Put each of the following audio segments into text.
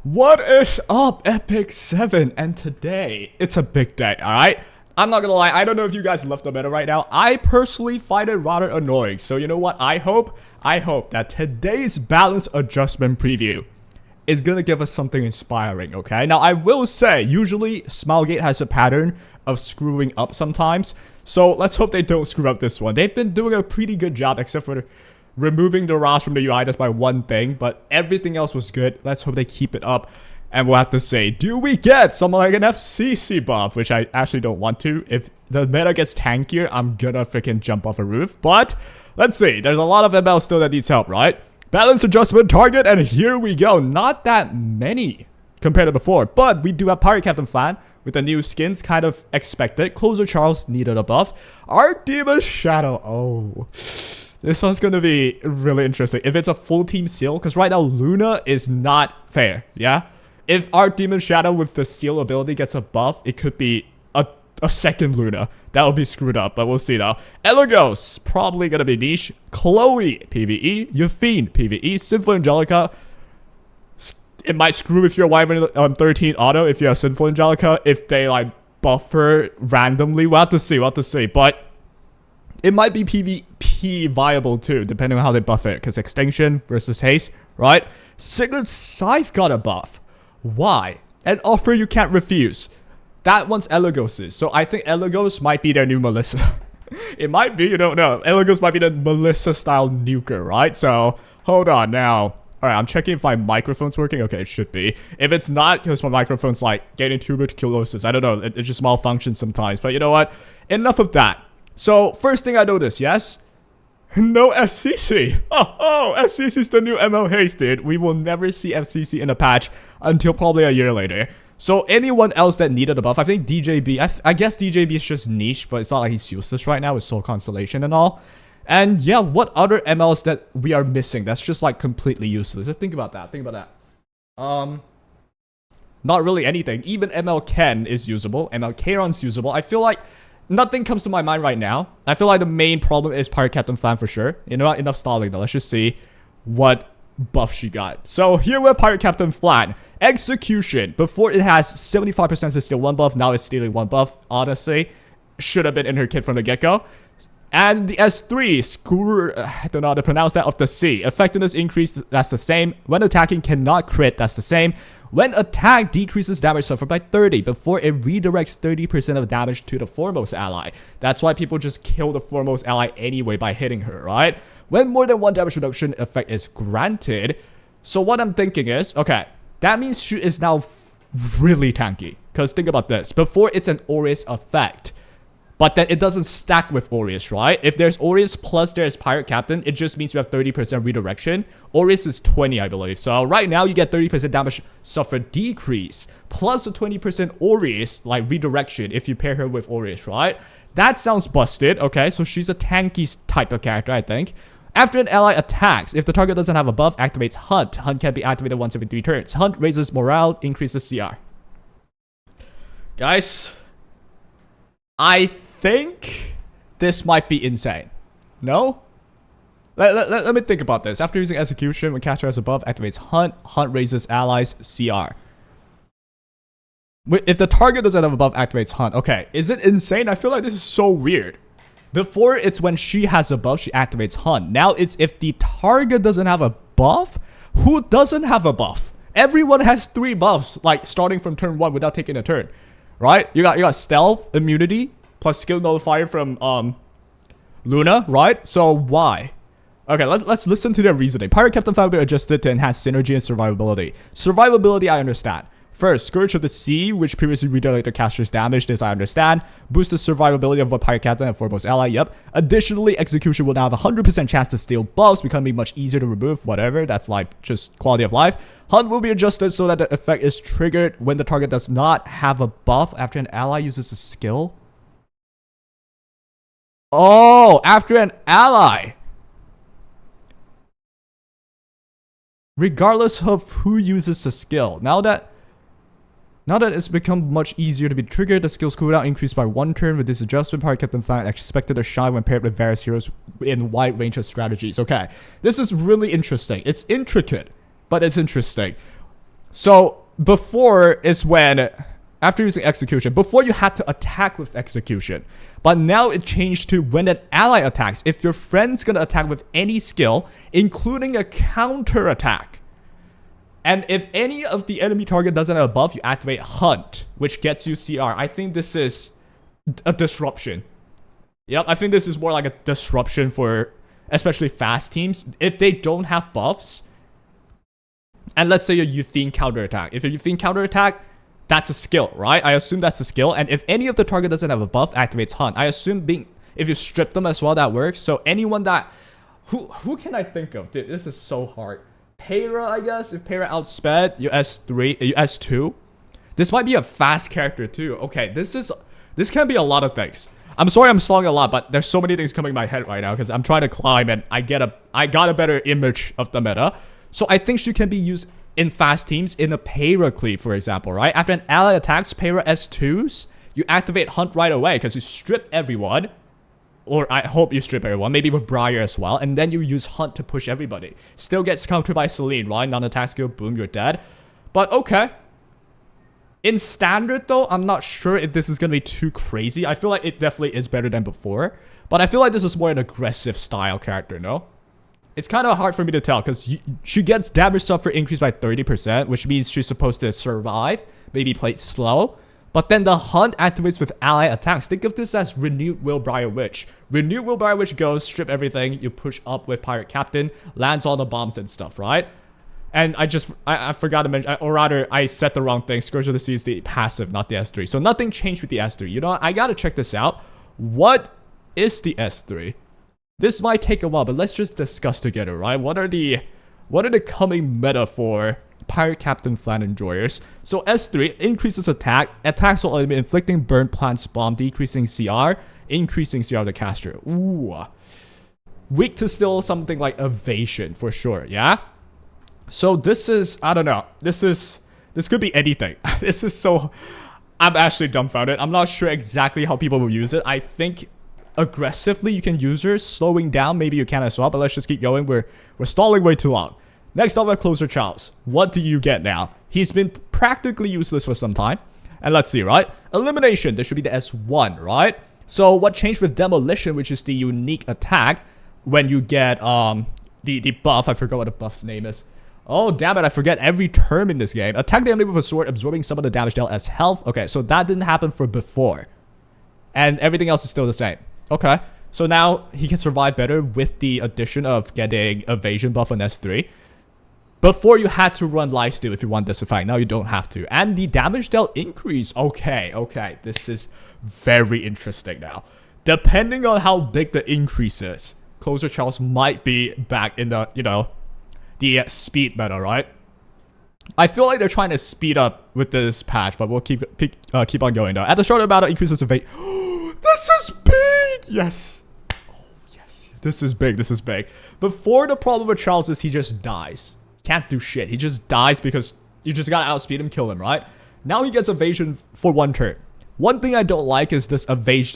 What is up, Epic 7? And today, it's a big day, alright? I'm not gonna lie, I don't know if you guys left the meta right now. I personally find it rather annoying. So you know what? I hope that today's balance adjustment preview is gonna give us something inspiring, okay? Now, I will say, usually, Smilegate has a pattern of screwing up sometimes. So let's hope they don't screw up this one. They've been doing a pretty good job, except for removing the ROS from the UI. That's my one thing, but everything else was good. Let's hope they keep it up. And we'll have to say, do we get something like an FCC buff? Which I actually don't want to. If the meta gets tankier, I'm gonna freaking jump off a roof. But let's see. There's a lot of ML still that needs help, right? Balance adjustment target, and here we go. Not that many compared to before, but we do have Pirate Captain Flan with the new skins, kind of expected. Closer Charles needed a buff. Arcdemon's Shadow. Oh, this one's gonna be really interesting. If it's a full team seal, because right now Luna is not fair, yeah? If Arcdemon's Shadow with the seal ability gets a buff, it could be a second Luna. That would be screwed up, but we'll see though. Elagos, probably gonna be niche. Chloe, PvE. Yafine, PvE. Sinful Angelica. It might screw if you're Wyvern 13 auto, if you have Sinful Angelica, if they like buffer randomly. We'll have to see, but it might be PvP viable too, depending on how they buff it, because Extinction versus Haste, right? Sigurd Scythe got a buff. Why? An offer you can't refuse. That one's Elagos's, so I think Elagos might be their new Melissa. It might be, you don't know. Elagos might be the Melissa-style nuker, right? So, hold on now. Alright, I'm checking if my microphone's working. Okay, it should be. If it's not, because my microphone's like getting tuberculosis. I don't know, it just malfunctions sometimes. But you know what? Enough of that. So, first thing I noticed, yes? No FCC. Oh, FCC's the new ML Haste, dude. We will never see FCC in a patch until probably a year later. So, anyone else that needed a buff, I think DJB, I guess DJB is just niche, but it's not like he's useless right now with Soul Constellation and all. And yeah, what other MLs that we are missing that's just like completely useless? Think about that. Not really anything. Even ML Ken is usable. ML Kron's usable. I feel like nothing comes to my mind right now. I feel like the main problem is Pirate Captain Flan for sure. You know what? Enough stalling though. Let's just see what buff she got. So here we have Pirate Captain Flan. Execution. Before it has 75% to steal one buff. Now it's stealing one buff. Honestly, should have been in her kit from the get-go. And the S3, Skewer, I don't know how to pronounce that, of the sea. Effectiveness increased, that's the same. When attacking, cannot crit, that's the same. When attacked, decreases damage suffered by 30 before it redirects 30% of damage to the foremost ally. That's why people just kill the foremost ally anyway by hitting her, right? When more than one damage reduction effect is granted. So what I'm thinking is, okay, that means she is now really tanky. Because think about this, before it's an Aureus effect. But then it doesn't stack with Aureus, right? If there's Aureus plus there's Pirate Captain, it just means you have 30% redirection. Aureus is 20, I believe. So right now you get 30% damage suffered decrease. Plus a 20% Aureus, like redirection, if you pair her with Aureus, right? That sounds busted, okay? So she's a tanky type of character, I think. After an ally attacks, if the target doesn't have a buff, activates Hunt. Hunt can be activated once every 3 turns. Hunt raises morale, increases CR. Guys, I think this might be insane. No? Let me think about this. After using execution, when catcher has a buff, activates Hunt. Hunt raises allies, CR. If the target doesn't have a buff, activates Hunt. Okay, is it insane? I feel like this is so weird. Before, it's when she has a buff, she activates Hunt. Now it's if the target doesn't have a buff. Who doesn't have a buff? Everyone has 3 buffs, like starting from turn 1 without taking a turn. Right? You got stealth, immunity, plus skill nullifier from Luna, right? So why? Okay, let's listen to their reasoning. Pirate Captain Flan will be adjusted to enhance synergy and survivability. Survivability, I understand. First, Scourge of the Sea, which previously redirected caster's damage. This I understand. Boost the survivability of both Pirate Captain and foremost ally. Yep. Additionally, execution will now have a 100% chance to steal buffs, becoming much easier to remove. Whatever. That's like just quality of life. Hunt will be adjusted so that the effect is triggered when the target does not have a buff after an ally uses a skill. Oh, after an ally. Regardless of who uses the skill. Now that it's become much easier to be triggered, the skill's cooldown increased by 1 turn. With this adjustment, Pirate Captain Flan expected to shine when paired with various heroes in wide range of strategies. Okay, this is really interesting. It's intricate, but it's interesting. So before is when, after using execution, before you had to attack with execution. But now it changed to when an ally attacks. If your friend's gonna attack with any skill, including a counter attack. And if any of the enemy target doesn't have a buff, you activate Hunt, which gets you CR. I think this is a disruption. Yep, I think this is more like a disruption for especially fast teams. If they don't have buffs, and let's say you think counterattack. If you think counterattack, that's a skill, right? I assume that's a skill. And if any of the target doesn't have a buff, activates Hunt. I assume if you strip them as well, that works. So anyone that... Who can I think of? Dude, this is so hard. Pera, I guess. If Pera outsped, you S3, you S2. This might be a fast character too. Okay, this can be a lot of things. I'm sorry I'm stalling a lot, but there's so many things coming in my head right now because I'm trying to climb and I got a better image of the meta. So I think she can be used in fast teams in a Pera cleave, for example, right? After an ally attacks Pera S2s, you activate Hunt right away because you strip everyone. Or I hope you strip everyone, maybe with Briar as well. And then you use Hunt to push everybody. Still gets countered by Celine, right? Non-attack skill, boom, you're dead. But okay. In standard though, I'm not sure if this is going to be too crazy. I feel like it definitely is better than before. But I feel like this is more an aggressive style character, no? It's kind of hard for me to tell because she gets damage suffer increased by 30%, which means she's supposed to survive, maybe play it slow. But then the Hunt activates with ally attacks. Think of this as Renewed Willbriar Witch. Renewed Willbriar Witch goes, strip everything, you push up with Pirate Captain, lands all the bombs and stuff, right? And I forgot to mention, or rather, I said the wrong thing. Scourge of the Sea is the passive, not the S3. So nothing changed with the S3. You know what? I gotta check this out. What is the S3? This might take a while, but let's just discuss together, right? What are the coming meta for Pirate Captain Flan Enjoyers? So S3 increases attack, attacks all enemy, inflicting burn plants bomb, decreasing CR, increasing CR of the caster. Ooh. Weak to still something like evasion for sure, yeah? So this is, I don't know. This could be anything. This is so, I'm actually dumbfounded. I'm not sure exactly how people will use it. I think aggressively you can use her, slowing down maybe you can as well, but let's just keep going. We're stalling way too long. Next up, we have Closer Charles. What do you get now? He's been practically useless for some time. And let's see, right? Elimination, this should be the S1, right? So what changed with Demolition, which is the unique attack when you get the buff. I forgot what the buff's name is. Oh, damn it, I forget every term in this game. Attack the enemy with a sword, absorbing some of the damage dealt as health. Okay, so that didn't happen for before. And everything else is still the same. Okay, so now he can survive better with the addition of getting evasion buff on S3. Before you had to run lifesteal if you want this effect. Now you don't have to. And the damage dealt increase. Okay. This is very interesting now. Depending on how big the increase is, Closer Charles might be back in the, you know, the speed meta, right? I feel like they're trying to speed up with this patch, but we'll keep on going though. At the start of the battle, increases evade. This is big! Yes. Oh, yes. This is big. Before, the problem with Charles is he just dies. Can't do shit. He just dies because you just gotta outspeed him, kill him, right? Now he gets evasion for one turn. One thing I don't like is this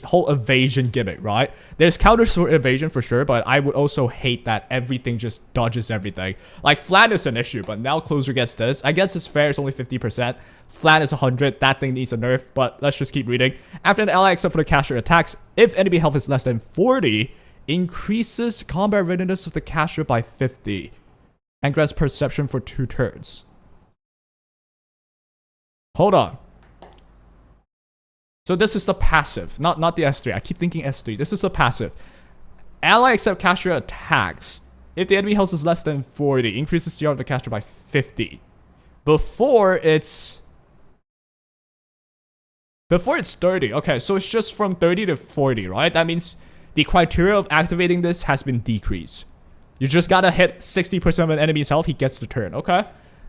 whole evasion gimmick, right? There's counters for evasion for sure, but I would also hate that everything just dodges everything. Like, Flan is an issue, but now Closer gets this. I guess it's fair, it's only 50%. Flan is 100, that thing needs a nerf, but let's just keep reading. After an ally except for the caster attacks, if enemy health is less than 40, increases combat readiness of the caster by 50. And grants perception for 2 turns. Hold on. So this is the passive, not the S3. I keep thinking S3. This is the passive. Ally except caster attacks. If the enemy health is less than 40, increases CR of the caster by 50. Before it's 30. Okay, so it's just from 30 to 40, right? That means the criteria of activating this has been decreased. You just gotta hit 60% of an enemy's health, he gets the turn, okay?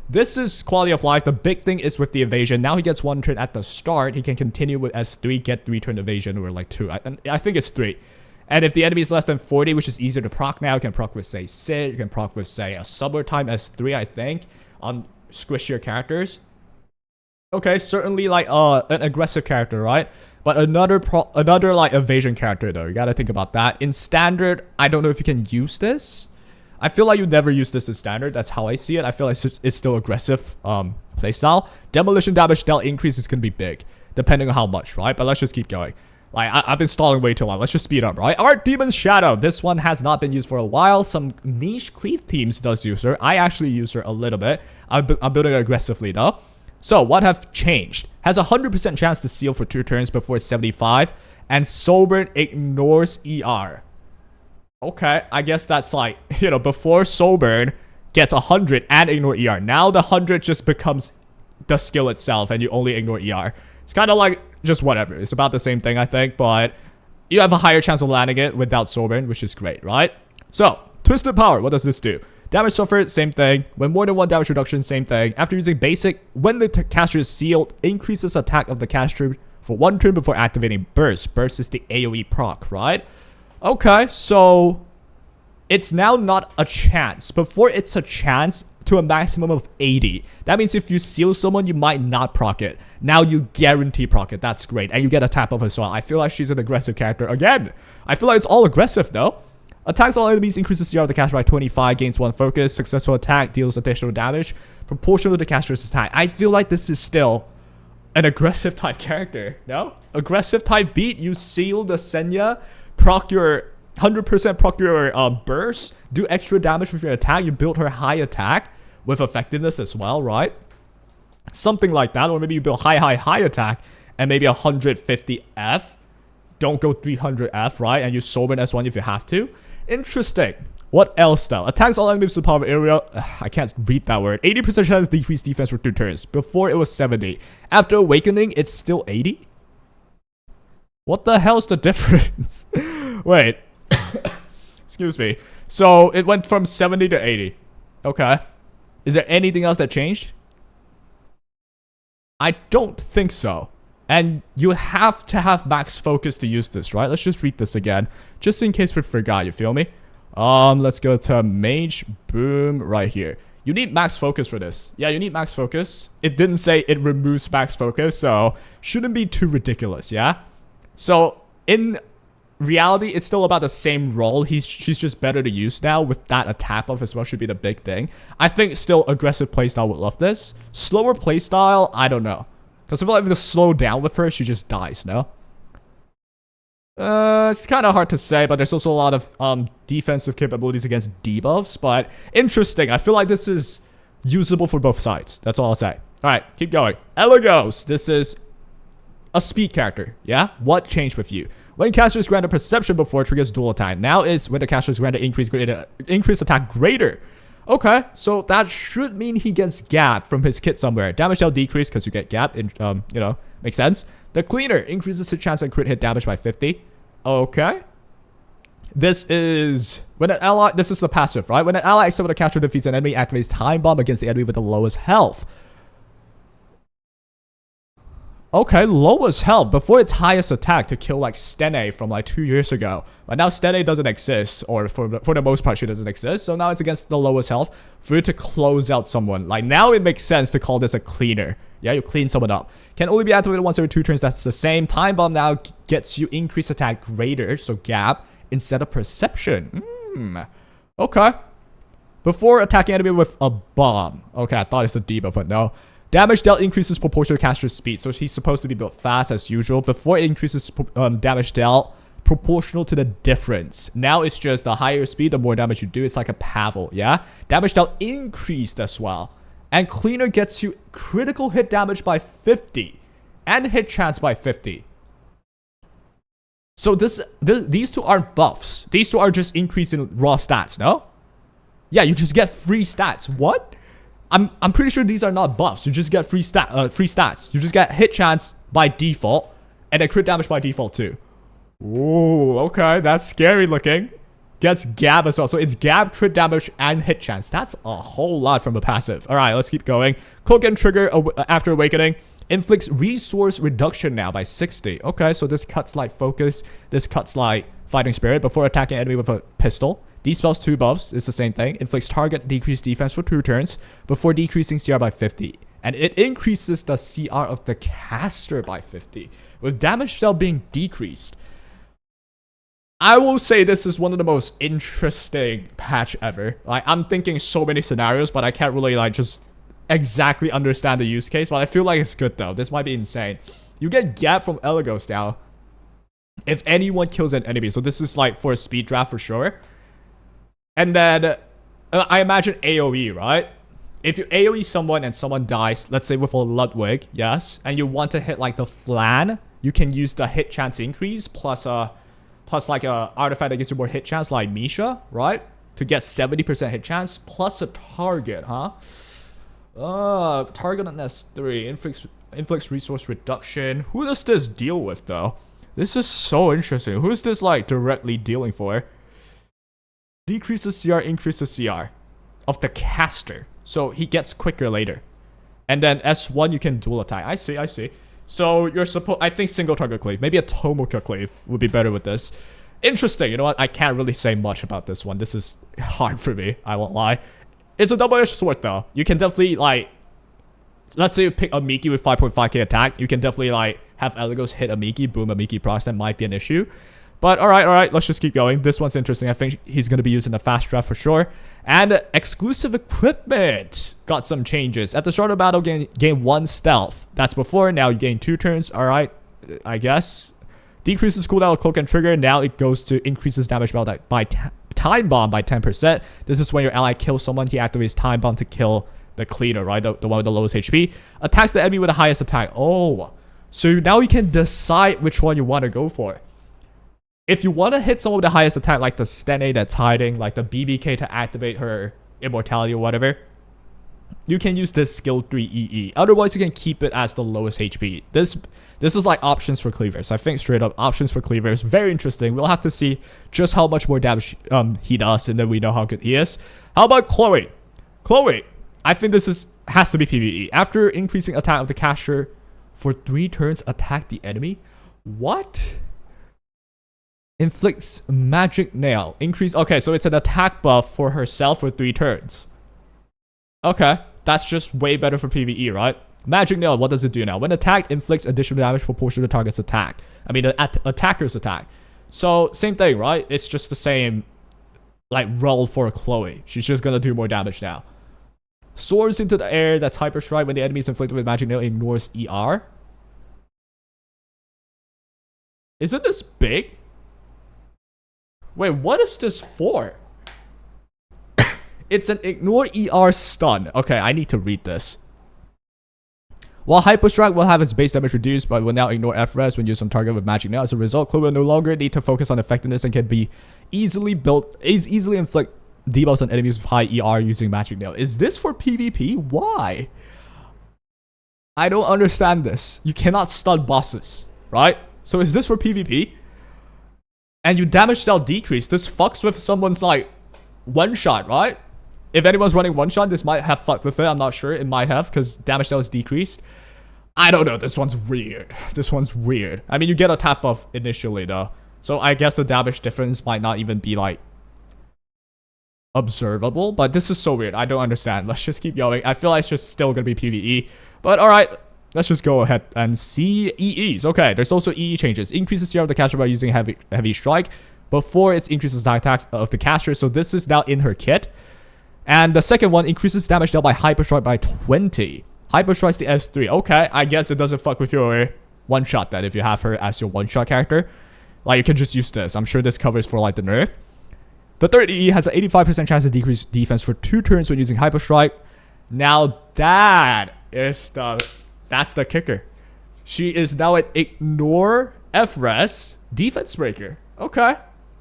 This is quality of life. The big thing is with the evasion. Now he gets 1 turn at the start. He can continue with S3, get 3 turn evasion, or like 2. I think it's 3. And if the enemy is less than 40, which is easier to proc now, you can proc with, say, Sid. You can proc with, say, a Summertime S3, I think, on squishier characters. Okay, certainly like an aggressive character, right? But another like evasion character though. You gotta think about that. In standard, I don't know if you can use this. I feel like you never use this in standard. That's how I see it. I feel like it's still aggressive playstyle, demolition damage dealt increase is going to be big, depending on how much, right? But let's just keep going. Like, I've been stalling way too long. Let's just speed up, right? Art Demon's Shadow. This one has not been used for a while. Some niche cleave teams does use her. I actually use her a little bit. I'm building it aggressively, though. So, what have changed? Has a 100% chance to seal for 2 turns before 75. And Soulburn ignores ER. Okay, I guess that's like, you know, before Soulburn gets 100 and ignore ER. Now the 100 just becomes the skill itself and you only ignore ER. It's kind of like just whatever. It's about the same thing, I think, but you have a higher chance of landing it without Soulburn, which is great, right? So, Twisted Power, what does this do? Damage suffered, same thing. When more than 1 damage reduction, same thing. After using basic, when the caster is sealed, increases attack of the caster for 1 turn before activating Burst. Burst is the AoE proc, right? Okay, so it's now not a chance. Before, it's a chance to a maximum of 80. That means if you seal someone, you might not proc it. Now you guarantee proc it. That's great. And you get a tap of as well. I feel like she's an aggressive character. Again, I feel like it's all aggressive though. Attacks all enemies, increases CR of the caster by 25, gains 1 focus. Successful attack deals additional damage proportional to the caster's attack. I feel like this is still an aggressive type character, no? Aggressive type beat, you seal the Senya, proc your 100% proc your burst, do extra damage with your attack, you build her high attack with effectiveness as well, right? Something like that, or maybe you build high attack and maybe 150 F. Don't go 300 F, right? And use Soulburn S1 if you have to. Interesting. What else though? Attacks all enemies with the power area. I can't read that word. 80% chance decrease defense for 2 turns. Before it was 70. After Awakening, it's still 80? What the hell's the difference? Wait. Excuse me. So it went from 70 to 80. Okay. Is there anything else that changed? I don't think so. And you have to have max focus to use this, right? Let's just read this again. Just in case we forgot, you feel me? Let's go to Mage. Boom. Right here. You need max focus for this. Yeah, you need max focus. It didn't say it removes max focus, so shouldn't be too ridiculous, yeah? So, in reality, it's still about the same role. She's just better to use now with that attack buff as well should be the big thing. I think still aggressive playstyle would love this. Slower playstyle, I don't know. Because I feel like if you slow down with her, she just dies, no? It's kind of hard to say, but there's also a lot of defensive capabilities against debuffs. But interesting. I feel like this is usable for both sides. That's all I'll say. Alright, keep going. Eligos. This is a speed character, yeah? What changed with you? When caster is granted perception before, triggers dual attack. Now it's when the caster is granted increase attack greater. Okay, so that should mean he gets gap from his kit somewhere. Damage dealt decrease because you get gap. You know, makes sense. The Cleaner increases his chance and crit hit damage by 50. Okay. This is when an ally. This is the passive, right? When an ally except when the caster defeats an enemy, activates Time Bomb against the enemy with the lowest health. Okay, lowest health before its highest attack to kill like Stene from like 2 years ago. But now Stene doesn't exist, or for the most part she doesn't exist. So now it's against the lowest health for you to close out someone. Like now it makes sense to call this a cleaner. Yeah, you clean someone up. Can only be activated once every 2 turns. That's the same. Time Bomb now gets you increased attack greater, so gap instead of perception. Okay. Before attacking enemy with a bomb. Okay, I thought it's a debuff, but no. Damage dealt increases proportional to caster's speed, so he's supposed to be built fast as usual. Before it increases damage dealt proportional to the difference. Now it's just the higher speed, the more damage you do. It's like a Pavel, yeah? Damage dealt increased as well. And Cleaner gets you critical hit damage by 50 and hit chance by 50. So these two aren't buffs. These two are just increasing raw stats, no? Yeah, you just get free stats. What? I'm pretty sure these are not buffs. You just get free stats. You just get hit chance by default and then crit damage by default too. Ooh, okay, that's scary looking. Gets Gab as well. So it's Gab, crit damage, and hit chance. That's a whole lot from the passive. Alright, let's keep going. Cloak and Trigger after Awakening. Inflicts resource reduction now by 60. Okay, so this cuts like Focus. This cuts like Fighting Spirit before attacking enemy with a pistol. These spells 2 buffs. It's the same thing. Inflicts target decreased defense for 2 turns before decreasing CR by 50. And it increases the CR of the caster by 50. With damage dealt being decreased. I will say this is one of the most interesting patch ever. Like, I'm thinking so many scenarios, but I can't really, like, just exactly understand the use case, but I feel like it's good though. This might be insane. You get Gap from Elegos now if anyone kills an enemy. So this is like for a speed draft for sure. And then I imagine AoE, right? If you AoE someone and someone dies, let's say with a Ludwig, yes, and you want to hit like the Flan, you can use the hit chance increase plus like a artifact that gives you more hit chance like Misha, right? To get 70% hit chance plus a target, huh? Target on S3, inflicts resource reduction. Who does this deal with though? This is so interesting. Who's this like directly dealing for? Decreases CR, increases CR of the caster. So he gets quicker later. And then S1 you can dual attack. I see. So you're supposed, I think single target cleave. Maybe a Tomoka cleave would be better with this. Interesting. You know what? I can't really say much about this one. This is hard for me. I won't lie. It's a double-edged sword though. You can definitely like, let's say you pick a Miki with 5.5k attack. You can definitely like have Elegos hit a Miki, boom, a Miki procs. That might be an issue. But alright, let's just keep going. This one's interesting. I think he's going to be used in the fast draft for sure. And exclusive equipment got some changes. At the start of battle, gain 1 stealth. That's before. Now you gain 2 turns. Alright, I guess. Decreases cooldown of cloak and trigger. Now it goes to increases damage by time bomb by 10%. This is when your ally kills someone. He activates time bomb to kill the cleaner, right? The one with the lowest HP. Attacks the enemy with the highest attack. Oh, so now you can decide which one you want to go for. If you want to hit someone with the highest attack, like the Stene that's hiding, like the BBK to activate her immortality or whatever, you can use this skill 3 EE. Otherwise, you can keep it as the lowest HP. This is like options for cleavers. I think straight up options for cleavers. Very interesting. We'll have to see just how much more damage he does, and then we know how good he is. How about Chloe? Chloe, I think this has to be PvE. After increasing attack of the caster for 3 turns, attack the enemy. What? Inflicts magic nail. Increase. Okay, so it's an attack buff for herself for 3 turns. Okay, that's just way better for PvE, right? Magic nail, what does it do now? When attacked, inflicts additional damage proportional to target's attack. I mean, the attacker's attack. So, same thing, right? It's just the same, like, role for Chloe. She's just gonna do more damage now. Soars into the air, that's hyper strike. When the enemy is inflicted with magic nail, ignores ER. Isn't this big? Wait, what is this for? It's an ignore ER stun. Okay, I need to read this. While Hyper Strike will have its base damage reduced, but will now ignore FRS when used on target with Magic Nail. As a result, Chloe will no longer need to focus on effectiveness and can be easily inflict debuffs on enemies with high ER using Magic Nail. Is this for PvP? Why? I don't understand this. You cannot stun bosses, right? So is this for PvP? And you damage dealt decrease. This fucks with someone's like one shot, right? If anyone's running one shot, this might have fucked with it. I'm not sure. It might have because damage dealt is decreased. I don't know. This one's weird. This one's weird. I mean, you get a tap buff initially though. So I guess the damage difference might not even be like observable. But this is so weird. I don't understand. Let's just keep going. I feel like it's just still going to be PvE. But alright. Let's just go ahead and see EEs. Okay, there's also EE changes. Increases CR of the caster by using heavy strike before it increases the attack of the caster. So this is now in her kit. And the second one increases damage dealt by Hyper Strike by 20. Hyper Strike's the S3. Okay, I guess it doesn't fuck with your one shot then if you have her as your one shot character. Like you can just use this. I'm sure this covers for like the nerf. The third EE has an 85% chance to decrease defense for 2 turns when using Hyper Strike. Now that is that's the kicker. She is now an ignore FRES defense breaker. Okay.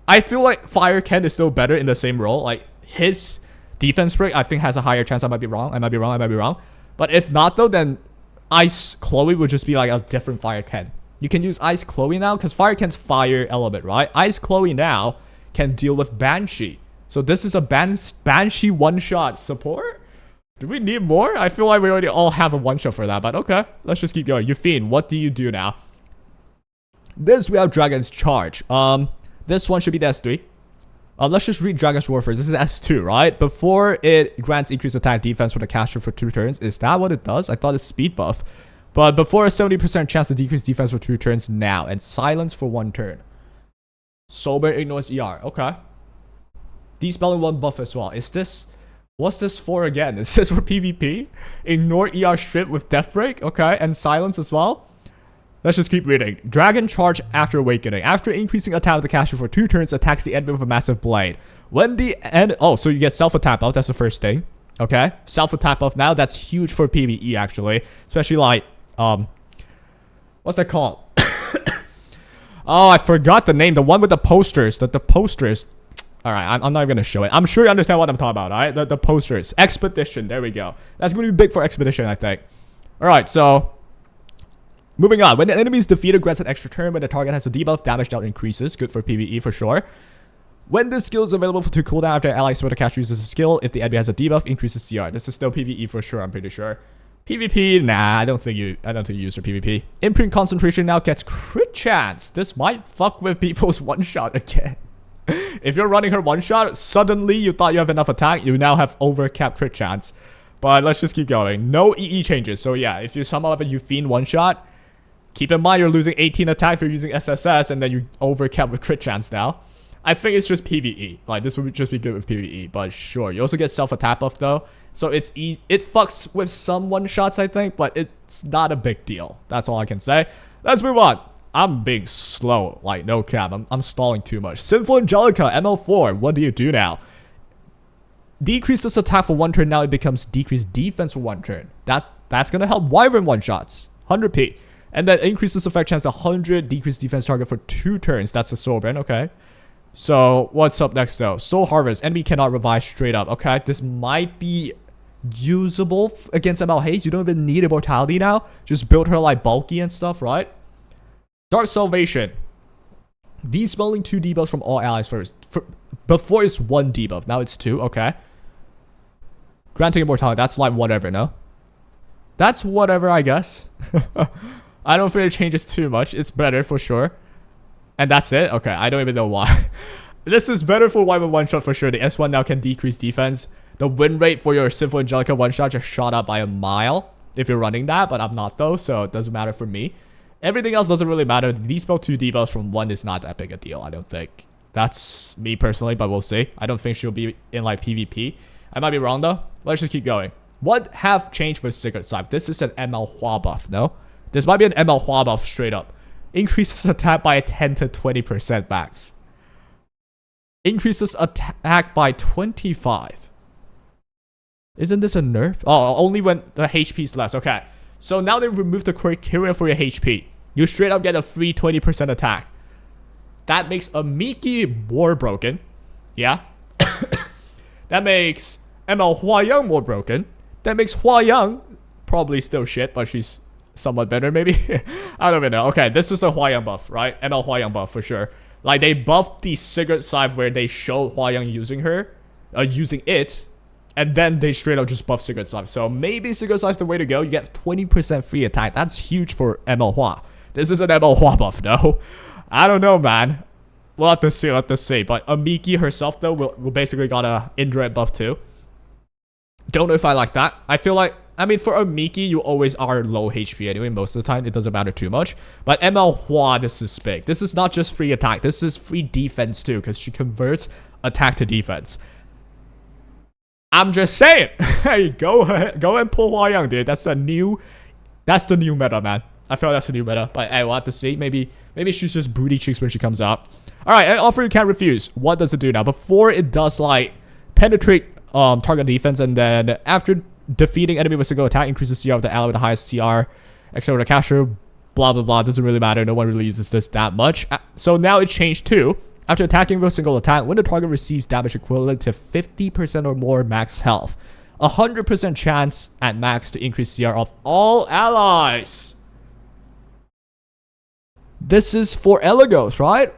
I feel like Fire Ken is still better in the same role. Like his defense break, I think has a higher chance. I might be wrong. But if not though, then Ice Chloe would just be like a different Fire Ken. You can use Ice Chloe now because Fire Ken's fire element, right? Ice Chloe now can deal with Banshee. So this is a Banshee one-shot support? Do we need more? I feel like we already all have a one-shot for that, but okay. Let's just keep going. Euphine, what do you do now? This, we have Dragon's Charge. This one should be the S3. Let's just read Dragon's Roar first. This is S2, right? Before it grants increased attack defense for the caster for 2 turns. Is that what it does? I thought it's speed buff. But before a 70% chance to decrease defense for 2 turns now. And silence for 1 turn. Sober ignores ER. Okay. Dispelling 1 buff as well. Is this... What's this for again? Is this for PvP? Ignore ER strip with death break, okay, and silence as well. Let's just keep reading. Dragon charge after awakening. After increasing attack of the caster for 2 turns, attacks the enemy with a massive blade. When the end, oh, so you get self-attack buff. That's the first thing. Okay, self-attack buff now. That's huge for PvE actually, especially like what's that called? Oh, I forgot the name. The one with the posters. The posters. All right, I'm not even gonna show it. I'm sure you understand what I'm talking about. All right, the posters. Expedition. There we go. That's gonna be big for expedition, I think. All right, so moving on. When the enemy is defeated, grants an extra turn. When the target has a debuff, damage down increases. Good for PvE for sure. When this skill is available to cooldown after ally spell caster uses a skill, if the enemy has a debuff, increases CR. This is still PvE for sure. I'm pretty sure. PvP, nah, I don't think you use for PvP. Imprint concentration now gets crit chance. This might fuck with people's one shot again. If you're running her one shot, suddenly you thought you have enough attack, you now have overcapped crit chance. But let's just keep going. No EE changes. So yeah, if you somehow have a Euphine one shot, keep in mind you're losing 18 attack if you're using SSS, and then you overcap with crit chance now. I think it's just PvE. Like, this would just be good with PvE, but sure. You also get self-attack buff though. So it's easy. It fucks with some one-shots, I think, but it's not a big deal. That's all I can say. Let's move on. I'm being slow. Like, no cap. I'm stalling too much. Sinful Angelica, ML4. What do you do now? Decreases attack for 1 turn. Now it becomes decreased defense for 1 turn. That's gonna help Wyvern one-shots. 100p. And then increases effect chance to 100. Decreased defense target for 2 turns. That's the Soulburn, okay. So, what's up next though? Soul Harvest. Enemy cannot revive straight up. Okay, this might be usable against ML Haze. You don't even need immortality now. Just build her like bulky and stuff, right? Dark Salvation. Despelling 2 debuffs from all allies first. Before it's 1 debuff. Now it's 2, okay. Granting immortality. That's like whatever, no? That's whatever, I guess. I don't think it changes too much. It's better for sure. And that's it? Okay, I don't even know why. This is better for Wyvern one-shot for sure. The S1 now can decrease defense. The win rate for your Sinful Angelica one-shot just shot up by a mile if you're running that, but I'm not though, so it doesn't matter for me. Everything else doesn't really matter. The Despell 2 debuffs from 1 is not that big a deal, I don't think. That's me personally, but we'll see. I don't think she'll be in like PvP. I might be wrong though. Let's just keep going. What have changed for Secret Scythe? This is an ML Hua buff, no? This might be an ML Hua buff straight up. Increases attack by 10 to 20% max. Increases attack by 25. Isn't this a nerf? Oh, only when the HP is less. Okay. So now they removed the criteria for your HP. You straight up get a free 20% attack. That makes a Miki more broken. Yeah. That makes ML Huayang more broken. That makes Huayang probably still shit, but she's somewhat better maybe. I don't even know. Okay, this is a Huayang buff, right? ML Huayang buff for sure. Like, they buffed the Secret Scythe where they showed Huayang using her, using it, and then they straight up just buff Secret Scythe. So maybe Secret Scythe's the way to go. You get 20% free attack. That's huge for ML Hua. This is an ML Hua buff, no? I don't know, man. We'll have to see, But Amiki herself, though, will basically got a indirect buff, too. Don't know if I like that. I feel like, I mean, for Amiki, you always are low HP anyway. Most of the time, it doesn't matter too much. But ML Hua, this is big. This is not just free attack. This is free defense, too, because she converts attack to defense. I'm just saying. Hey, go ahead. Go and pull Huayang, dude. That's the new meta, man. I feel like that's the new meta. But hey, we'll have to see. Maybe she's just booty cheeks when she comes out. Alright, an offer you can't refuse. What does it do now? Before it does like penetrate target defense, and then after defeating enemy with single attack, increases CR of the ally with the highest CR, except for the caster, blah blah blah. Doesn't really matter. No one really uses this that much. So now it changed too. After attacking with a single attack, when the target receives damage equivalent to 50% or more max health, 100% chance at max to increase CR of all allies. This is for Elagos, right?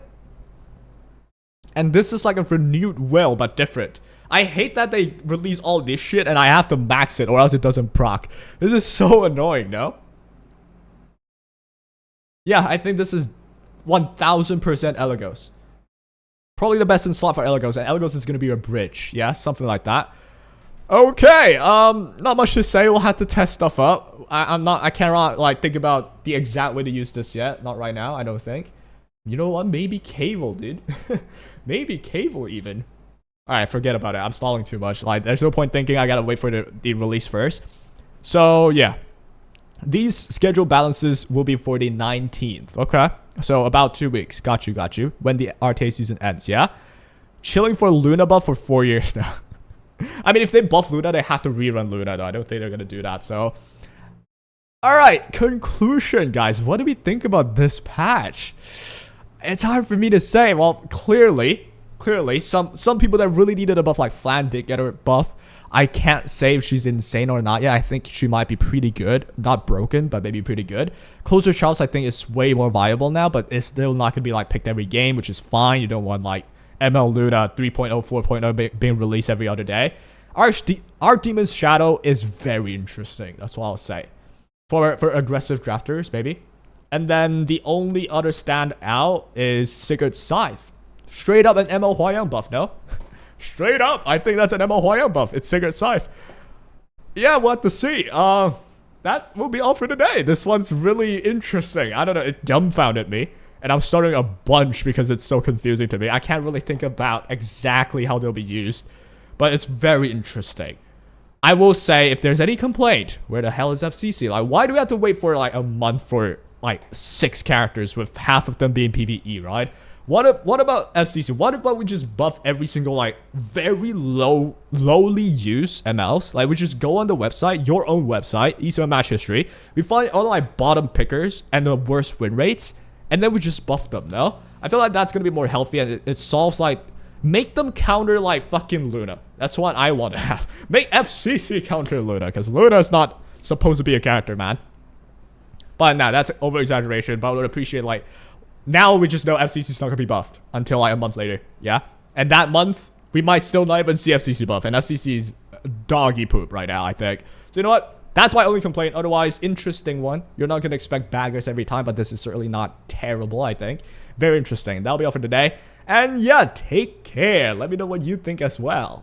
And this is like a renewed will, but different. I hate that they release all this shit and I have to max it or else it doesn't proc. This is so annoying, no? Yeah, I think this is 1000% Elagos. Probably the best in slot for Elagos, and Elagos is going to be a bridge. Yeah, something like that. Okay, not much to say. We'll have to test stuff up. I cannot like think about the exact way to use this yet. Not right now, I don't think. You know what? Maybe Cable, dude. Maybe Cable even. Alright, forget about it. I'm stalling too much. Like, there's no point thinking I gotta wait for the release first. So, yeah. These schedule balances will be for the 19th. Okay. So, about 2 weeks. Got you. When the RTA season ends, yeah? Chilling for Luna buff for 4 years now. I mean, if they buff Luna, they have to rerun Luna, though. I don't think they're gonna do that, so... Alright, conclusion, guys. What do we think about this patch? It's hard for me to say. Well, clearly, some people that really needed a buff, like Flan, did get a buff. I can't say if she's insane or not yet. I think she might be pretty good. Not broken, but maybe pretty good. Closer Charles, I think, is way more viable now, but it's still not going to be, like, picked every game, which is fine. You don't want, like, ML Luna 3.0, 4.0 being released every other day. Archdemon's Shadow is very interesting. That's what I'll say. For aggressive drafters, maybe. And then the only other standout is Sigurd Scythe. Straight up an ML Hwayoung buff, no? Straight up, I think that's an ML Hwayoung buff. It's Sigurd Scythe. Yeah, we'll have to see. That will be all for today. This one's really interesting. I don't know, it dumbfounded me. And I'm starting a bunch because it's so confusing to me. I can't really think about exactly how they'll be used. But it's very interesting. I will say, if there's any complaint, where the hell is FCC? Like, why do we have to wait for, like, a month for, like, 6 characters with half of them being PvE, right? What about FCC? What about we just buff every single, like, very lowly used MLs? Like, we just go on the website, your own website, ESO Match History. We find all the, like, bottom pickers and the worst win rates, and then we just buff them, no? I feel like that's gonna be more healthy, and it solves, like, make them counter, like, fucking Luna. That's what I want to have. Make FCC counter Luna, because Luna's not supposed to be a character, man. But nah, that's over-exaggeration, but I would appreciate, like, now we just know FCC's not gonna be buffed until, like, a month later, yeah? And that month, we might still not even see FCC buff, and FCC's doggy poop right now, I think. So you know what? That's my only complaint. Otherwise, interesting one. You're not gonna expect baggers every time, but this is certainly not terrible, I think. Very interesting. That'll be all for today. And yeah, take care. Let me know what you think as well.